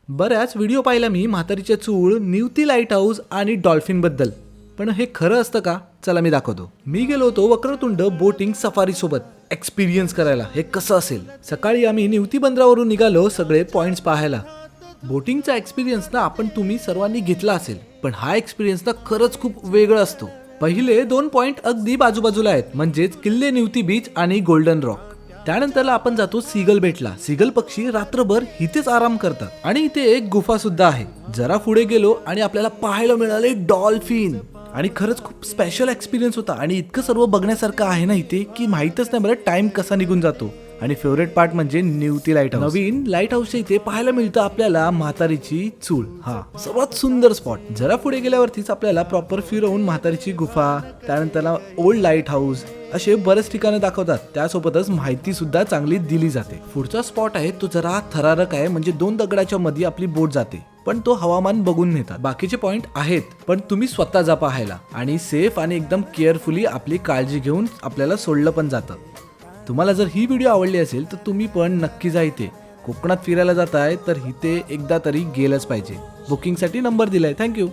बऱ्याच व्हिडिओ पाहिला मी म्हातारीच्या चूळ, Nivati light house आणि डॉल्फिन बद्दल, पण हे खरं असतं का? चला मी दाखवतो. मी गेलो होतो वक्रतुंड बोटिंग सफारी सोबत एक्सपिरियन्स करायला. हे कसं असेल? सकाळी आम्ही निवती बंदरावरून निघालो सगळे पॉइंट्स पाहायला. बोटिंगचा एक्सपिरियन्स ना आपण तुम्ही सर्वांनी घेतला असेल, पण हा एक्सपिरियन्स ना खरंच खूप वेगळा असतो. पहिले 2 पॉइंट अगदी बाजूबाजूला आहेत, म्हणजेच किल्ले निवती बीच आणि गोल्डन रॉक. त्यानंतरला आपण जातो सीगल बेटला. सीगल पक्षी रात्रभर इथेच आराम करतात आणि इथे एक गुफा सुद्धा आहे. जरा पुढे गेलो आणि आपल्याला पाहायला मिळाले डॉल्फिन, आणि खरंच खूप स्पेशल एक्सपिरियन्स होता. आणि इतकं सर्व बघण्यासारखं आहे ना इथे की माहीतच नाही मला टाइम कसा निघून जातो. आणि फेवरेट पार्ट म्हणजे निवती लाईट हाऊस. नवीन लाईट हाऊसच्या इथे पाहायला मिळतं आपल्याला म्हातारीची चूळ. हा सर्वात सुंदर स्पॉट. जरा पुढे गेल्यावरतीच आपल्याला प्रॉपर फिरवून म्हातारीची गुफा, त्यानंतर ओल्ड लाईट हाऊस असे बरेच ठिकाणं दाखवतात. त्यासोबतच माहिती सुद्धा चांगली दिली जाते. पुढचा स्पॉट आहे तो जरा थरारक आहे, म्हणजे 2 दगडाच्या मध्ये आपली बोट जाते, पण तो हवामान बघून नेतात. बाकीचे पॉइंट आहेत पण तुम्ही स्वतः जा पाहायला, आणि सेफ आणि एकदम केअरफुली आपली काळजी घेऊन आपल्याला सोडलं पण जातं. तुम्हाला जर ही व्हिडिओ आवडली असेल तर तुम्ही पण नक्की जा इथे. कोकणात फिरायला जाताय तर इथे एकदा तरी गेलंच पाहिजे. बुकिंगसाठी नंबर दिलाय. थँक्यू.